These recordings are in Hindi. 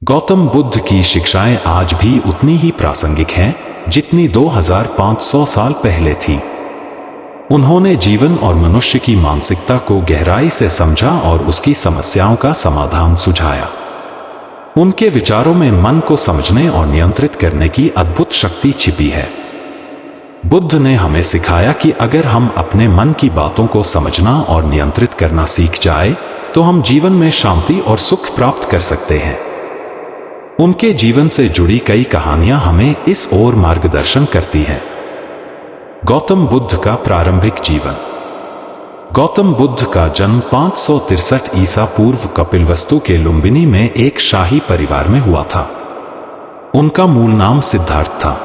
गौतम बुद्ध की शिक्षाएं आज भी उतनी ही प्रासंगिक हैं जितनी 2500 साल पहले थी। उन्होंने जीवन और मनुष्य की मानसिकता को गहराई से समझा और उसकी समस्याओं का समाधान सुझाया। उनके विचारों में मन को समझने और नियंत्रित करने की अद्भुत शक्ति छिपी है। बुद्ध ने हमें सिखाया कि अगर हम अपने मन की बातों को समझना और नियंत्रित करना सीख जाए तो हम जीवन में शांति और सुख प्राप्त कर सकते हैं। उनके जीवन से जुड़ी कई कहानियां हमें इस ओर मार्गदर्शन करती हैं। गौतम बुद्ध का प्रारंभिक जीवन। गौतम बुद्ध का जन्म 563 ईसा पूर्व कपिलवस्तु के लुम्बिनी में एक शाही परिवार में हुआ था। उनका मूल नाम सिद्धार्थ था।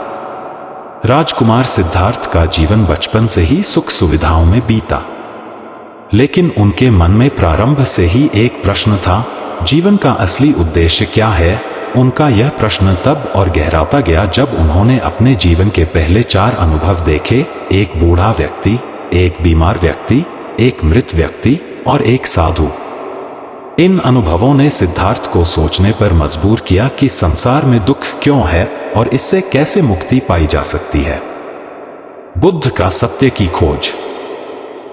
राजकुमार सिद्धार्थ का जीवन बचपन से ही सुख सुविधाओं में बीता, लेकिन उनके मन में प्रारंभ से ही एक प्रश्न था, जीवन का असली उद्देश्य क्या है। उनका यह प्रश्न तब और गहराता गया जब उन्होंने अपने जीवन के पहले 4 अनुभव देखे, एक बूढ़ा व्यक्ति, एक बीमार व्यक्ति, एक मृत व्यक्ति और एक साधु। इन अनुभवों ने सिद्धार्थ को सोचने पर मजबूर किया कि संसार में दुख क्यों है और इससे कैसे मुक्ति पाई जा सकती है। बुद्ध का सत्य की खोज।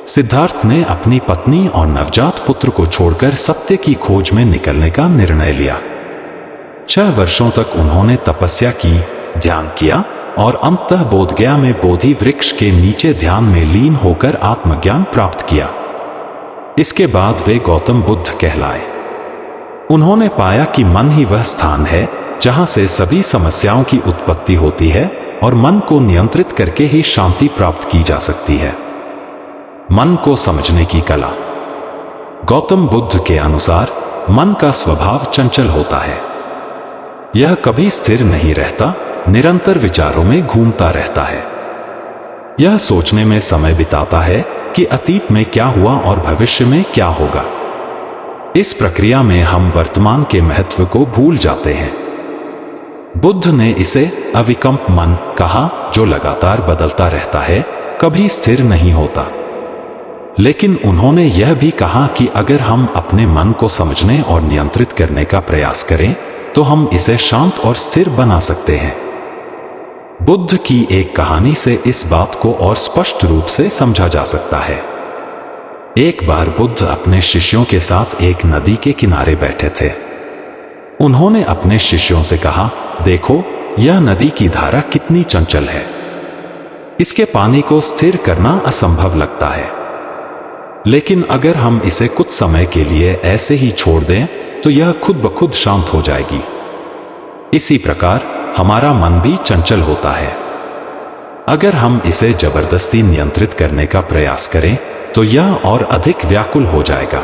सिद्धार्थ ने अपनी पत्नी और नवजात पुत्र को छोड़कर सत्य की खोज में निकलने का निर्णय लिया। 6 वर्षों तक उन्होंने तपस्या की, ध्यान किया और अंततः बोधगया में बोधि वृक्ष के नीचे ध्यान में लीन होकर आत्मज्ञान प्राप्त किया। इसके बाद वे गौतम बुद्ध कहलाए। उन्होंने पाया कि मन ही वह स्थान है जहां से सभी समस्याओं की उत्पत्ति होती है और मन को नियंत्रित करके ही शांति प्राप्त की जा सकती है। मन को समझने की कला। गौतम बुद्ध के अनुसार मन का स्वभाव चंचल होता है। यह कभी स्थिर नहीं रहता, निरंतर विचारों में घूमता रहता है। यह सोचने में समय बिताता है कि अतीत में क्या हुआ और भविष्य में क्या होगा। इस प्रक्रिया में हम वर्तमान के महत्व को भूल जाते हैं। बुद्ध ने इसे अविकल्प मन कहा, जो लगातार बदलता रहता है, कभी स्थिर नहीं होता। लेकिन उन्होंने यह भी कहा कि अगर हम अपने मन को समझने और नियंत्रित करने का प्रयास करें तो हम इसे शांत और स्थिर बना सकते हैं। बुद्ध की एक कहानी से इस बात को और स्पष्ट रूप से समझा जा सकता है। एक बार बुद्ध अपने शिष्यों के साथ एक नदी के किनारे बैठे थे। उन्होंने अपने शिष्यों से कहा, देखो, यह नदी की धारा कितनी चंचल है। इसके पानी को स्थिर करना असंभव लगता है, लेकिन अगर हम इसे कुछ समय के लिए ऐसे ही छोड़ दें तो यह खुद ब खुद शांत हो जाएगी। इसी प्रकार हमारा मन भी चंचल होता है। अगर हम इसे जबरदस्ती नियंत्रित करने का प्रयास करें तो यह और अधिक व्याकुल हो जाएगा।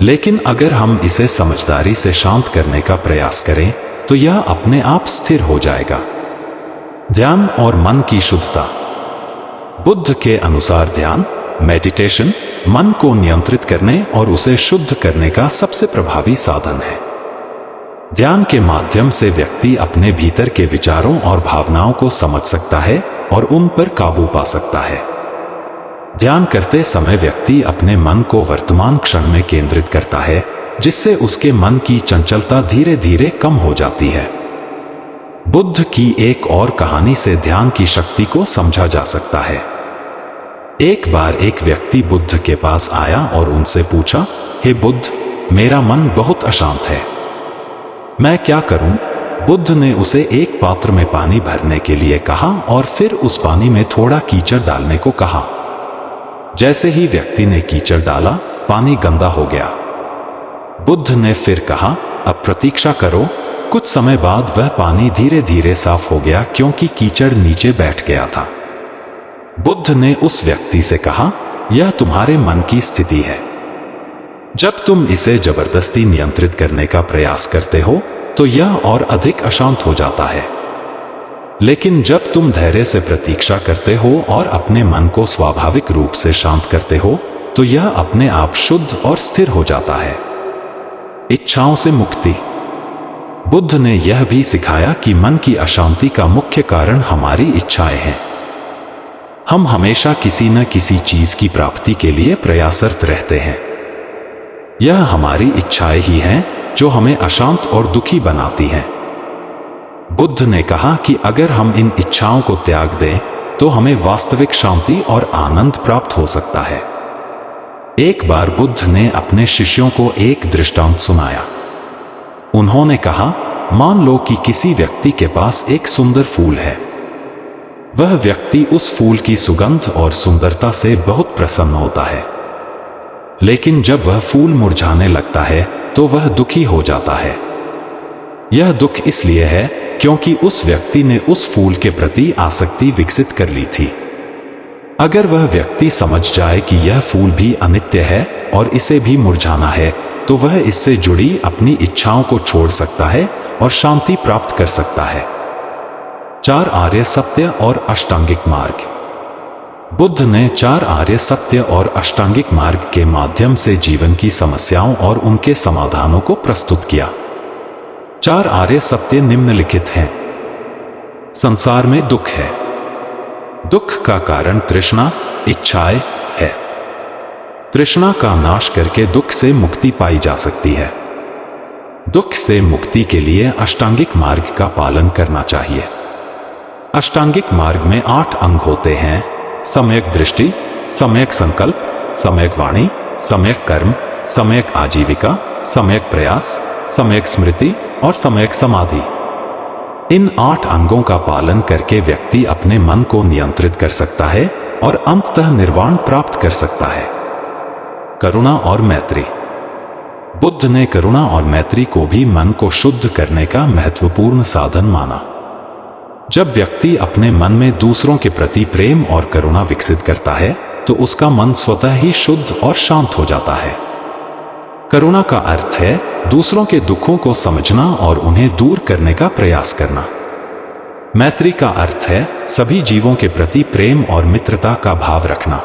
लेकिन अगर हम इसे समझदारी से शांत करने का प्रयास करें तो यह अपने आप स्थिर हो जाएगा। ध्यान और मन की शुद्धता। बुद्ध के अनुसार ध्यान, मेडिटेशन, मन को नियंत्रित करने और उसे शुद्ध करने का सबसे प्रभावी साधन है। ध्यान के माध्यम से व्यक्ति अपने भीतर के विचारों और भावनाओं को समझ सकता है और उन पर काबू पा सकता है। ध्यान करते समय व्यक्ति अपने मन को वर्तमान क्षण में केंद्रित करता है, जिससे उसके मन की चंचलता धीरे धीरे कम हो जाती है। बुद्ध की एक और कहानी से ध्यान की शक्ति को समझा जा सकता है। एक बार एक व्यक्ति बुद्ध के पास आया और उनसे पूछा, हे बुद्ध, मेरा मन बहुत अशांत है, मैं क्या करूं? बुद्ध ने उसे एक पात्र में पानी भरने के लिए कहा और फिर उस पानी में थोड़ा कीचड़ डालने को कहा। जैसे ही व्यक्ति ने कीचड़ डाला, पानी गंदा हो गया। बुद्ध ने फिर कहा, अब प्रतीक्षा करो। कुछ समय बाद वह पानी धीरे धीरे साफ हो गया क्योंकि कीचड़ नीचे बैठ गया था। बुद्ध ने उस व्यक्ति से कहा, यह तुम्हारे मन की स्थिति है। जब तुम इसे जबरदस्ती नियंत्रित करने का प्रयास करते हो तो यह और अधिक अशांत हो जाता है। लेकिन जब तुम धैर्य से प्रतीक्षा करते हो और अपने मन को स्वाभाविक रूप से शांत करते हो तो यह अपने आप शुद्ध और स्थिर हो जाता है। इच्छाओं से मुक्ति। बुद्ध ने यह भी सिखाया कि मन की अशांति का मुख्य कारण हमारी इच्छाएं हैं। हम हमेशा किसी न किसी चीज की प्राप्ति के लिए प्रयासरत रहते हैं। यह हमारी इच्छाएं ही हैं जो हमें अशांत और दुखी बनाती हैं। बुद्ध ने कहा कि अगर हम इन इच्छाओं को त्याग दें तो हमें वास्तविक शांति और आनंद प्राप्त हो सकता है। एक बार बुद्ध ने अपने शिष्यों को एक दृष्टांत सुनाया। उन्होंने कहा, मान लो कि किसी व्यक्ति के पास एक सुंदर फूल है। वह व्यक्ति उस फूल की सुगंध और सुंदरता से बहुत प्रसन्न होता है, लेकिन जब वह फूल मुरझाने लगता है तो वह दुखी हो जाता है। यह दुख इसलिए है क्योंकि उस व्यक्ति ने उस फूल के प्रति आसक्ति विकसित कर ली थी। अगर वह व्यक्ति समझ जाए कि यह फूल भी अनित्य है और इसे भी मुरझाना है, तो वह इससे जुड़ी अपनी इच्छाओं को छोड़ सकता है और शांति प्राप्त कर सकता है। 4 आर्य सत्य और अष्टांगिक मार्ग। बुद्ध ने 4 आर्य सत्य और अष्टांगिक मार्ग के माध्यम से जीवन की समस्याओं और उनके समाधानों को प्रस्तुत किया। 4 आर्य सत्य निम्नलिखित हैं। संसार में दुख है। दुख का कारण तृष्णा, इच्छाएं है। तृष्णा का नाश करके दुख से मुक्ति पाई जा सकती है। दुख से मुक्ति के लिए अष्टांगिक मार्ग का पालन करना चाहिए। अष्टांगिक मार्ग में 8 अंग होते हैं: सम्यक दृष्टि, सम्यक संकल्प, सम्यक वाणी, सम्यक कर्म, सम्यक आजीविका, सम्यक प्रयास, सम्यक स्मृति और सम्यक समाधि। इन 8 अंगों का पालन करके व्यक्ति अपने मन को नियंत्रित कर सकता है और अंततः निर्वाण प्राप्त कर सकता है। करुणा और मैत्री। बुद्ध ने करुणा और मैत्री को भी मन को शुद्ध करने का महत्वपूर्ण साधन माना। जब व्यक्ति अपने मन में दूसरों के प्रति प्रेम और करुणा विकसित करता है तो उसका मन स्वतः ही शुद्ध और शांत हो जाता है। करुणा का अर्थ है दूसरों के दुखों को समझना और उन्हें दूर करने का प्रयास करना। मैत्री का अर्थ है सभी जीवों के प्रति प्रेम और मित्रता का भाव रखना।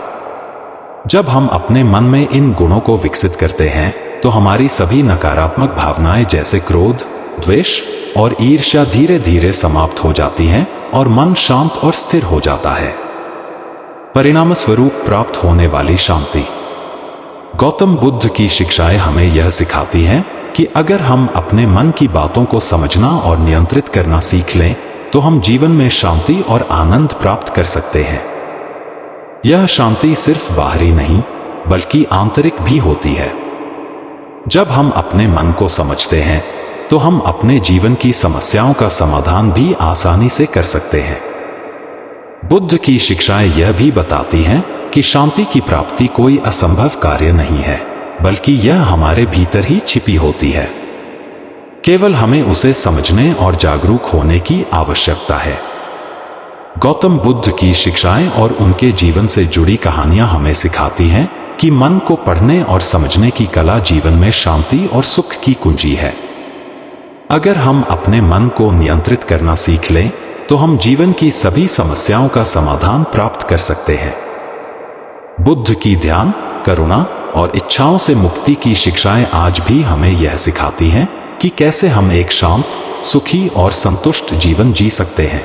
जब हम अपने मन में इन गुणों को विकसित करते हैं तो हमारी सभी नकारात्मक भावनाएं जैसे क्रोध, द्वेष और ईर्ष्या धीरे धीरे समाप्त हो जाती हैं और मन शांत और स्थिर हो जाता है। परिणाम स्वरूप प्राप्त होने वाली शांति। गौतम बुद्ध की शिक्षाएं हमें यह सिखाती हैं कि अगर हम अपने मन की बातों को समझना और नियंत्रित करना सीख लें तो हम जीवन में शांति और आनंद प्राप्त कर सकते हैं। यह शांति सिर्फ बाहरी नहीं बल्कि आंतरिक भी होती है। जब हम अपने मन को समझते हैं तो हम अपने जीवन की समस्याओं का समाधान भी आसानी से कर सकते हैं। बुद्ध की शिक्षाएं यह भी बताती हैं कि शांति की प्राप्ति कोई असंभव कार्य नहीं है, बल्कि यह हमारे भीतर ही छिपी होती है। केवल हमें उसे समझने और जागरूक होने की आवश्यकता है। गौतम बुद्ध की शिक्षाएं और उनके जीवन से जुड़ी कहानियां हमें सिखाती हैं कि मन को पढ़ने और समझने की कला जीवन में शांति और सुख की कुंजी है। अगर हम अपने मन को नियंत्रित करना सीख लें तो हम जीवन की सभी समस्याओं का समाधान प्राप्त कर सकते हैं। बुद्ध की ध्यान, करुणा और इच्छाओं से मुक्ति की शिक्षाएं आज भी हमें यह सिखाती हैं कि कैसे हम एक शांत, सुखी और संतुष्ट जीवन जी सकते हैं।